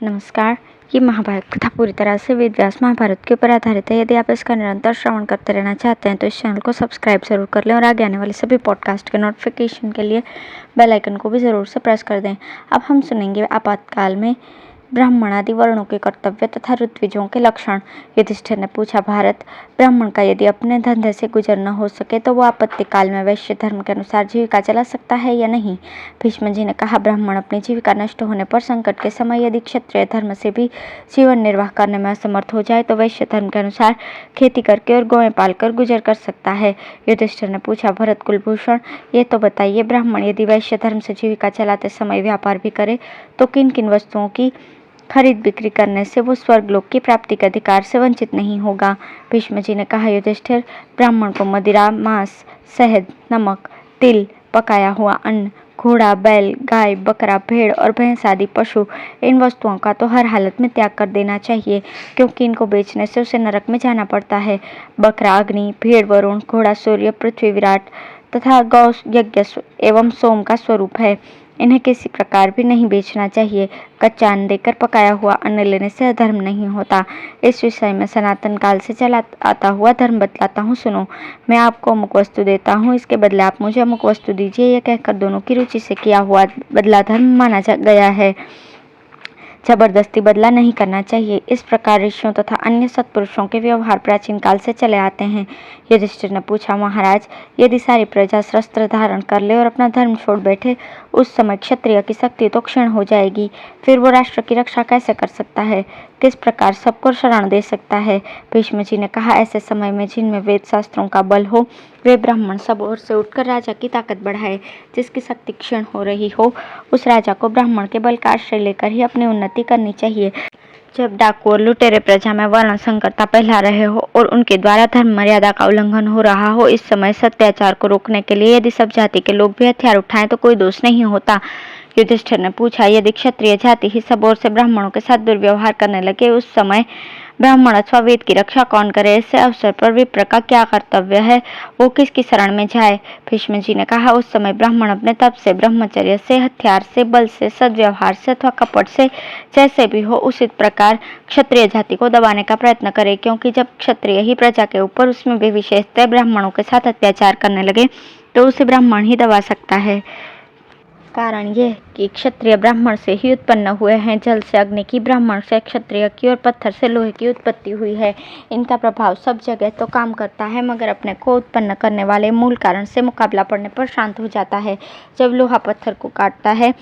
नमस्कार। ये महाभारत कथा पूरी तरह से वेद व्यास महाभारत के ऊपर आधारित है। यदि आप इसका निरंतर श्रवण करते रहना चाहते हैं तो इस चैनल को सब्सक्राइब जरूर कर लें और आगे आने वाले सभी पॉडकास्ट के नोटिफिकेशन के लिए बेल आइकन को भी ज़रूर से प्रेस कर दें। अब हम सुनेंगे आपातकाल में ब्राह्मण आदि वर्णों के कर्तव्य तथा ऋत्विजों के लक्षण। युधिष्ठिर ने पूछा, भारत, ब्राह्मण का यदि अपने धंधे से गुजर न हो सके तो वो आपत्ति काल में वैश्य धर्म के अनुसार जीविका चला सकता है या नहीं? भीष्म जी ने कहा, ब्राह्मण अपनी जीविका नष्ट होने पर संकट के समय यदि क्षत्रिय धर्म से भी जीवन निर्वाह करने में असमर्थ हो जाए तो वैश्य धर्म के अनुसार खेती करके और गौएं पालकर गुजर कर सकता है। युधिष्ठिर ने पूछा, भरत कुलभूषण, ये तो बताइए, ब्राह्मण यदि वैश्य धर्म से जीविका चलाते समय व्यापार भी करे तो किन किन वस्तुओं की खरीद बिक्री करने से वो स्वर्गलोक की प्राप्ति के अधिकार से वंचित नहीं होगा? भीष्म जी ने कहा, युधिष्ठिर, ब्राह्मण को मदिरा, मांस, शहद, नमक, तिल, पकाया हुआ अन्न, घोड़ा, बैल, गाय, बकरा, भेड़ और भैंस आदि पशु, इन वस्तुओं का तो हर हालत में त्याग कर देना चाहिए, क्योंकि इनको बेचने से उसे नरक में जाना पड़ता है। बकरा अग्नि, भेड़ वरुण, घोड़ा सूर्य, पृथ्वी विराट तथा गौ यज्ञ एवं सोम का स्वरूप है। इन्हें किसी प्रकार भी नहीं बेचना चाहिए। कच्चा अन्न देकर पकाया हुआ अन्न लेने से अधर्म नहीं होता। इस विषय में सनातन काल से चला आता हुआ धर्म बतलाता हूँ, सुनो। मैं आपको अमुक वस्तु देता हूँ, इसके बदले आप मुझे अमुक वस्तु दीजिए, यह कहकर दोनों की रुचि से किया हुआ बदला धर्म माना गया है। जबरदस्ती बदला नहीं करना चाहिए। इस प्रकार ऋषियों तथा अन्य सत्पुरुषों के व्यवहार प्राचीन काल से चले आते हैं। युधिष्ठिर ने पूछा, महाराज, यदि सारी प्रजा शस्त्र धारण कर ले और अपना धर्म छोड़ बैठे, उस समय क्षत्रिय की शक्ति तो क्षीण हो जाएगी। फिर वो राष्ट्र की रक्षा कैसे कर सकता है? किस प्रकार सबको शरण दे सकता है? भीष्म जी ने कहा, ऐसे समय में जिनमें वेद शास्त्रों का बल हो वे ब्राह्मण सब ओर से उठकर राजा की ताकत बढ़ाए। जिसकी शक्ति क्षीण हो रही हो उस राजा को ब्राह्मण के बल का आश्रय लेकर ही अपनी उन्नति करनी चाहिए। जब डाकू और लुटेरे प्रजा में वर्ण संकरता फैला रहे हो और उनके द्वारा धर्म मर्यादा का उल्लंघन हो रहा हो, इस समय सत्याचार को रोकने के लिए यदि सब जाति के लोग भी हथियार उठाएं तो कोई दोष नहीं होता। युधिष्ठिर ने पूछा, यदि क्षत्रिय जाति ही सब ओर से ब्राह्मणों के साथ दुर्व्यवहार करने लगे, उस समय ब्राह्मण अथवा वेद की रक्षा कौन करे? ऐसे अवसर पर विप्र का क्या कर्तव्य है? वो किसकी शरण में जाए? भीष्म जी ने कहा, उस समय ब्राह्मण अपने तप से, ब्रह्मचर्य से, हथियार से, बल से, सद्व्यवहार से अथवा कपट से, जैसे भी हो उचित प्रकार क्षत्रिय जाति को दबाने का प्रयत्न करे, क्योंकि जब क्षत्रिय ही प्रजा के ऊपर, उसमें भी विशेषतः ब्राह्मणों के साथ अत्याचार करने लगे तो उसे ब्राह्मण ही दबा सकता है। कारण यह कि क्षत्रिय ब्राह्मण से ही उत्पन्न हुए हैं। जल से अग्नि की, ब्राह्मण से क्षत्रिय की और पत्थर से लोहे की उत्पत्ति हुई है। इनका प्रभाव सब जगह तो काम करता है, मगर अपने को उत्पन्न करने वाले मूल कारण से मुकाबला पड़ने पर शांत हो जाता है। जब लोहा पत्थर को काटता है,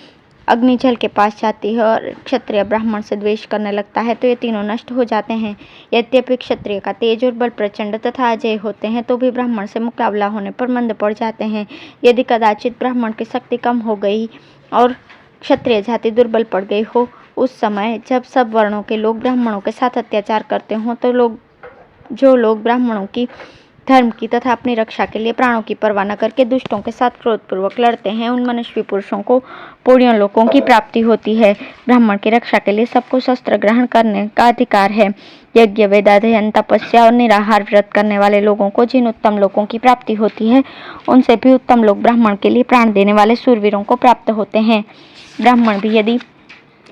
अग्नि जल के पास जाती है और क्षत्रिय ब्राह्मण से द्वेष करने लगता है तो ये तीनों नष्ट हो जाते हैं। यद्यपि क्षत्रिय का तेज और बल प्रचंड तथा अजय होते हैं तो भी ब्राह्मण से मुकाबला होने पर मंद पड़ जाते हैं। यदि कदाचित ब्राह्मण की शक्ति कम हो गई और क्षत्रिय जाति दुर्बल पड़ गई हो, उस समय जब सब वर्णों के लोग ब्राह्मणों के साथ अत्याचार करते हों तो जो लोग ब्राह्मणों की, धर्म की तथा अपनी रक्षा के लिए प्राणों की परवाह न करके दुष्टों के साथ क्रोधपूर्वक लड़ते हैं, उन मनस्वी पुरुषों को पुण्य लोकों की प्राप्ति होती है। ब्राह्मण की रक्षा के लिए सबको शस्त्र ग्रहण करने का अधिकार है। यज्ञ, वेदाध्ययन, तपस्या और निराहार व्रत करने वाले लोगों को जिन उत्तम लोकों की प्राप्ति होती है, उनसे भी उत्तम लोग ब्राह्मण के लिए प्राण देने वाले शूरवीरों को प्राप्त होते हैं। ब्राह्मण भी यदि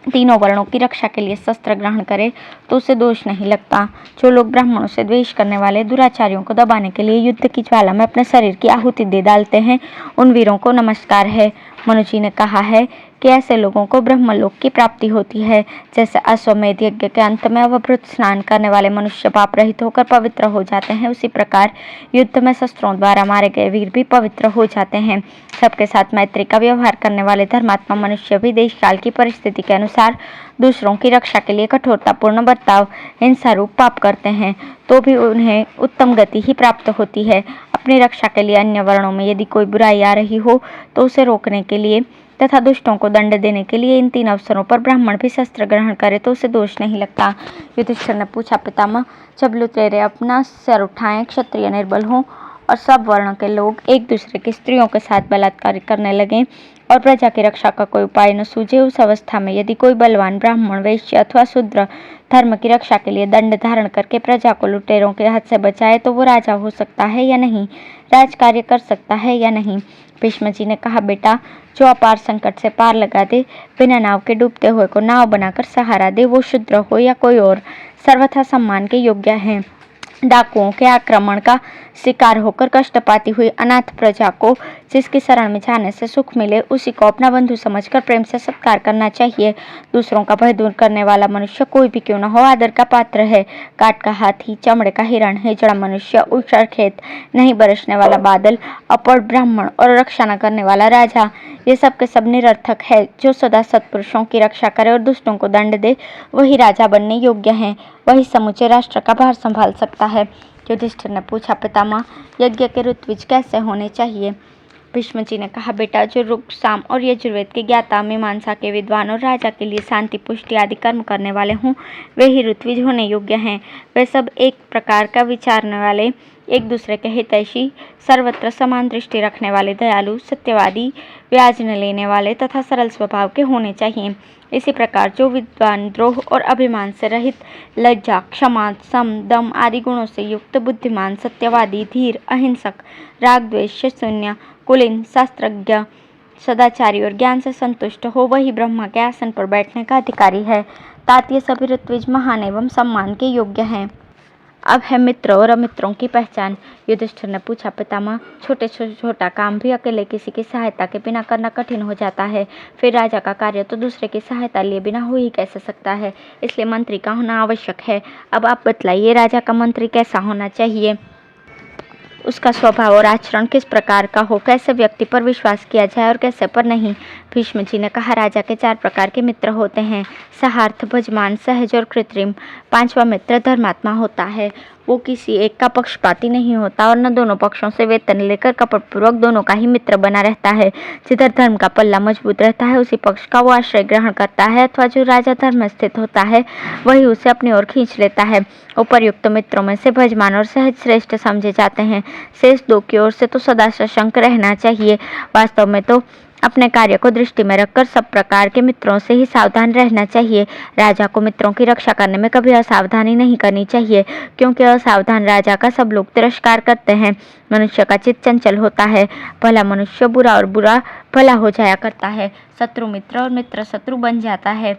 तीनों वर्णों की रक्षा के लिए शस्त्र ग्रहण करे तो उसे दोष नहीं लगता। जो लोग ब्राह्मणों से द्वेष करने वाले दुराचारियों को दबाने के लिए युद्ध की ज्वाला में अपने शरीर की आहुति दे डालते हैं, उन वीरों को नमस्कार है। मनु जी ने कहा है कि ऐसे लोगों को ब्रह्मलोक की प्राप्ति होती है। जैसे अश्वमेध यज्ञ के अंत में अवभृत स्नान करने वाले मनुष्य पाप रहित होकर पवित्र हो जाते हैं, उसी प्रकार युद्ध में शस्त्रों द्वारा मारे गए वीर भी पवित्र हो जाते हैं। सबके साथ मैत्री का व्यवहार करने वाले धर्मात्मा मनुष्य भी देश काल की परिस्थिति के अनुसार दूसरों की रक्षा के लिए कठोरतापूर्ण बर्ताव, हिंसा रूप पाप करते हैं तो भी उन्हें उत्तम गति ही प्राप्त होती है। अपनी रक्षा के लिए अन्य वर्णों में यदि कोई बुराई आ रही हो तो उसे रोकने के लिए तथा दुष्टों को दंड देने के लिए इन तीन अवसरों पर ब्राह्मण भी शस्त्र ग्रहण करे तो उसे दोष नहीं लगता। युधिष्ठिर ने पूछा, पितामह, जब लुटेरे अपना सर उठाएं, क्षत्रिय निर्बल हों और सब वर्ण के लोग एक दूसरे की स्त्रियों के साथ बलात्कार करने लगे और प्रजा की रक्षा का कोई उपाय न सूझे, उस अवस्था में यदि कोई बलवान ब्राह्मण, वैश्य अथवा शूद्र धर्म की रक्षा के लिए दंड धारण करके प्रजा को लुटेरों के हाथ से बचाए तो वो राजा हो सकता है या नहीं, राज कार्य कर सकता है या नहीं। भीष्म जी ने कहा, बेटा, जो अपार संकट से पार लगा दे, बिना नाव के डूबते हुए को नाव बनाकर सहारा दे, वो शूद्र हो या कोई और, सर्वथा सम्मान के योग्य है। डाकुओं के आक्रमण का शिकार होकर कष्ट पाती हुई अनाथ प्रजा को जिसकी शरण में जाने से सुख मिले, उसी को अपना बंधु समझकर प्रेम से सत्कार करना चाहिए। दूसरों का भय दूर करने वाला मनुष्य कोई भी क्यों न हो, आदर का पात्र है। काठ का हाथी, चमड़े का हिरण, हिजड़ा मनुष्य, ऊषर खेत, नहीं बरसने वाला बादल, अपढ़ ब्राह्मण और रक्षा न करने वाला राजा, ये सब के सब निरर्थक है। जो सदा सत्पुरुषों की रक्षा करे और दुष्टों को दंड दे, वही राजा बनने योग्य है, वही समूचे राष्ट्र का भार संभाल सकता है। युधिष्ठिर ने पूछा, पितामह, यज्ञ के ऋत्विज कैसे होने चाहिए? भीष्म जी ने कहा, बेटा, जो ऋक्, साम और यजुर्वेद के ज्ञाता, मीमांसा के विद्वान और राजा के लिए शांति, पुष्टि आदि कर्म करने वाले हों, वे ही ऋत्विज होने योग्य हैं। वे सब एक प्रकार का विचारने वाले, एक दूसरे के हितैषी, सर्वत्र समान दृष्टि रखने वाले, दयालु, सत्यवादी, ब्याज न लेने वाले तथा सरल स्वभाव के होने चाहिए। इसी प्रकार जो विद्वान द्रोह और अभिमान से रहित, लज्जा, क्षमा, सम, दम आदि गुणों से युक्त, बुद्धिमान, सत्यवादी, धीर, अहिंसक, राग द्वेष शून्य, कुलीन, शास्त्रज्ञ, सदाचारी और ज्ञान से संतुष्ट हो, वही ब्रह्मा के आसन पर बैठने का अधिकारी है। तात ये सभी ऋत्विज महान एवं सम्मान के योग्य हैं। अब है मित्र और अमित्रों की पहचान। युधिष्ठिर ने पूछा, पितामह, छोटा काम भी अकेले किसी की सहायता के बिना करना कठिन हो जाता है, फिर राजा का कार्य तो दूसरे की सहायता लिए बिना हो ही कैसे सकता है, इसलिए मंत्री का होना आवश्यक है। अब आप बतलाइए, राजा का मंत्री कैसा होना चाहिए, उसका स्वभाव और आचरण किस प्रकार का हो, कैसे व्यक्ति पर विश्वास किया जाए और कैसे पर नहीं। भीष्म जी ने कहा, राजा के 4 प्रकार के मित्र होते हैं, सहार्थ, भजमान, सहज और कृत्रिम। 5वां मित्र धर्मात्मा होता है। वो किसी एक का पक्षपाती नहीं होता और न दोनों पक्षों से वेतन लेकर कपटपूर्वक दोनों का ही मित्र बना रहता है। जिधर धर्म का पल्ला मजबूत रहता है, उसी पक्ष का वो आश्रय ग्रहण करता है, अथवा जो राजा धर्म में स्थित होता है, वही उसे अपनी ओर खींच लेता है। उपर्युक्त मित्रों में से भजमान और सहज श्रेष्ठ समझे जाते हैं। शेष 2 की ओर से तो सदा सशंक रहना चाहिए। वास्तव में तो अपने कार्य को दृष्टि में रखकर सब प्रकार के मित्रों से ही सावधान रहना चाहिए। राजा को मित्रों की रक्षा करने में कभी असावधानी नहीं करनी चाहिए, क्योंकि असावधान राजा का सब लोग तिरस्कार करते हैं। मनुष्य का चित्त चंचल होता है, भला मनुष्य बुरा और बुरा भला हो जाया करता है, शत्रु मित्र और मित्र शत्रु बन जाता है।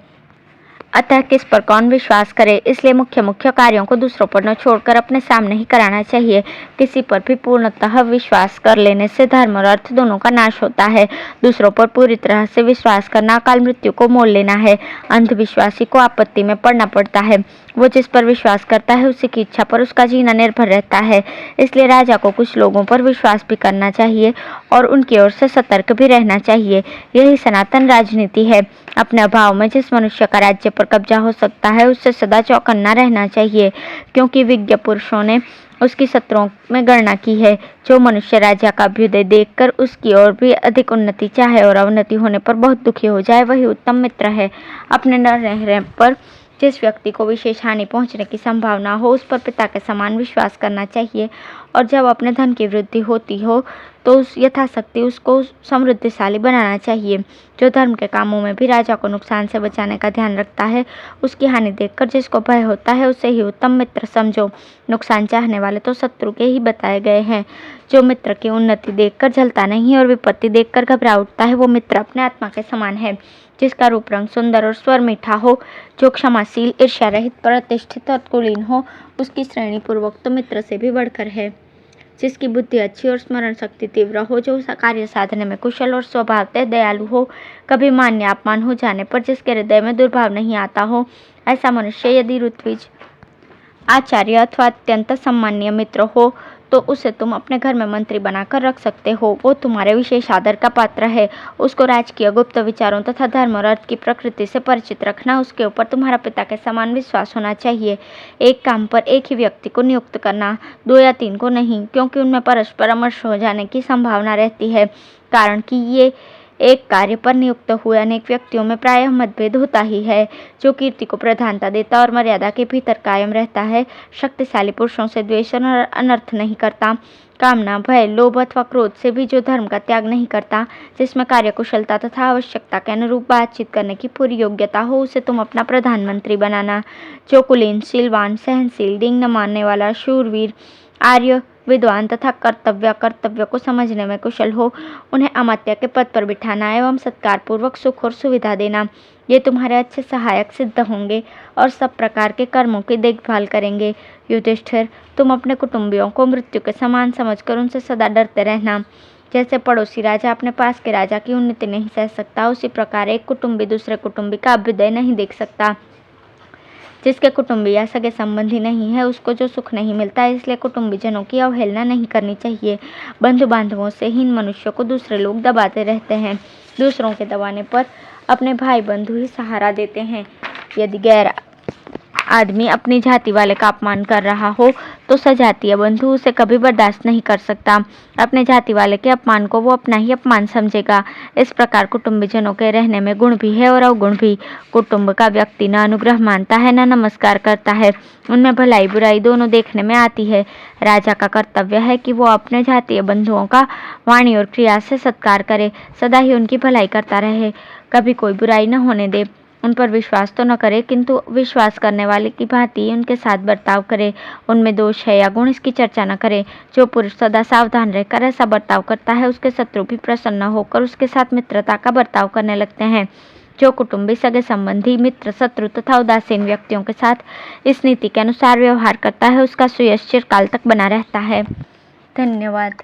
अतः किस पर कौन विश्वास करे, इसलिए मुख्य कार्यों को दूसरों पर न छोड़कर अपने सामने ही कराना चाहिए। किसी पर भी पूर्णतः विश्वास कर लेने से धर्म और अर्थ दोनों का नाश होता है। दूसरों पर पूरी तरह से विश्वास करना अकाल मृत्यु को मोल लेना है। अंधविश्वासी को आपत्ति में पड़ना पड़ता है। वो जिस पर विश्वास करता है, उसी की इच्छा पर उसका जीना निर्भर रहता है। इसलिए राजा को कुछ लोगों पर विश्वास भी करना चाहिए और उनकी ओर से सतर्क भी रहना चाहिए। यही सनातन राजनीति है। अपने अभाव में जिस मनुष्य का राज्य पर कब्जा हो सकता है, उससे सदा चौकन्ना रहना चाहिए, क्योंकि विज्ञ पुरुषों ने उसकी शत्रुओं में गणना की है। जो मनुष्य राजा का अभ्युदय देखकर उसकी ओर भी अधिक उन्नति चाहे और अवनति होने पर बहुत दुखी हो जाए, वही उत्तम मित्र है। अपने न रहने पर जिस व्यक्ति को विशेष हानि पहुंचने की संभावना हो, उस पर पिता के समान विश्वास करना चाहिए, और जब अपने धन की वृद्धि होती हो तो यथाशक्ति उसको समृद्धिशाली बनाना चाहिए। जो धर्म के कामों में भी राजा को नुकसान से बचाने का ध्यान रखता है, उसकी हानि देखकर जिसको भय होता है, उसे ही उत्तम मित्र समझो। नुकसान चाहने वाले तो शत्रु के ही बताए गए हैं। जो मित्र की उन्नति देखकर जलता नहीं और विपत्ति देखकर घबरा उठता है, वो मित्र अपने आत्मा के समान है। जिसका रूप रंग सुंदर और स्वर मीठा हो, जो क्षमाशील, ईर्ष्या रहित, प्रतिष्ठित और कुलीन हो, उसकी श्रेणी पूर्वोक्त मित्र से भी बढ़कर है। जिसकी बुद्धि अच्छी और स्मरण शक्ति तीव्र हो, जो कार्य साधने में कुशल और स्वभावतः दयालु हो, कभी मान्य अपमान हो जाने पर जिसके हृदय में दुर्भाव नहीं आता हो, ऐसा मनुष्य यदि ऋत्विज, आचार्य अथवा अत्यंत सम्मानीय मित्र हो तो उसे तुम अपने घर में मंत्री बनाकर रख सकते हो। वो तुम्हारे विशेष आदर का पात्र है। उसको राजकीय गुप्त विचारों तथा धर्म और अर्थ की प्रकृति से परिचित रखना। उसके ऊपर तुम्हारा पिता के समान विश्वास होना चाहिए। एक काम पर एक ही व्यक्ति को नियुक्त करना, 2 या 3 को नहीं, क्योंकि उनमें परस्पर अमर्ष हो जाने की संभावना रहती है। कारण कि ये एक कार्य पर नियुक्त हुए अनेक व्यक्तियों में प्रायः मतभेद होता ही है। जो कीर्ति को प्रधानता देता और मर्यादा के भीतर कायम रहता है, शक्तिशाली पुरुषों से द्वेष और अनर्थ नहीं करता, कामना, भय, लोभ अथवा क्रोध से भी जो धर्म का त्याग नहीं करता, जिसमें कार्यकुशलता तथा आवश्यकता के अनुरूप बातचीत करने की पूरी योग्यता हो, उसे तुम अपना प्रधानमंत्री बनाना। जो कुलीन, शीलवान, सहनशील, डींग न मारने वाला, शूरवीर, आर्य, विद्वान तथा कर्तव्य को समझने में कुशल हो, उन्हें अमात्य के पद पर बिठाना एवं सत्कार पूर्वक सुख और सुविधा देना। ये तुम्हारे अच्छे सहायक सिद्ध होंगे और सब प्रकार के कर्मों की देखभाल करेंगे। युधिष्ठिर, तुम अपने कुटुंबियों को मृत्यु के समान समझकर उनसे सदा डरते रहना। जैसे पड़ोसी राजा अपने पास के राजा की उन्नति नहीं सह सकता, उसी प्रकार एक कुटुंबी दूसरे कुटुंबी का अभ्युदय नहीं देख सकता। जिसके कुटुंबी या सगे संबंधी नहीं है, उसको जो सुख नहीं मिलता, इसलिए कुटुंबी जनों की अवहेलना नहीं करनी चाहिए। बंधु बांधवों से हीन मनुष्यों को दूसरे लोग दबाते रहते हैं। दूसरों के दबाने पर अपने भाई बंधु ही सहारा देते हैं। यदि गैर आदमी अपनी जाति वाले का अपमान कर रहा हो, तो सजातीय बंधु उसे कभी बर्दाश्त नहीं कर सकता। अपने जाति वाले के अपमान को वो अपना ही अपमान समझेगा। इस प्रकार कुटुंबीजनों के रहने में गुण भी है और अवगुण भी। कुटुंब का व्यक्ति न अनुग्रह मानता है, न नमस्कार करता है। उनमें भलाई बुराई दोनों देखने में आती है। राजा का कर्तव्य है कि वो अपने जातीय बंधुओं का वाणी और क्रिया से सत्कार करे, सदा ही उनकी भलाई करता रहे, कभी कोई बुराई न होने दे। उन पर विश्वास तो न करे, किंतु विश्वास करने वाले की भांति उनके साथ बर्ताव करे। उनमें दोष है या गुण, इसकी चर्चा न करे। जो पुरुष सदा सावधान रहकर ऐसा बर्ताव करता है, उसके शत्रु भी प्रसन्न होकर उसके साथ मित्रता का बर्ताव करने लगते हैं। जो कुटुंबी, सगे संबंधी, मित्र, शत्रु तथा उदासीन व्यक्तियों के साथ इस नीति के अनुसार व्यवहार करता है, उसका सुयश चिरकाल तक बना रहता है। धन्यवाद।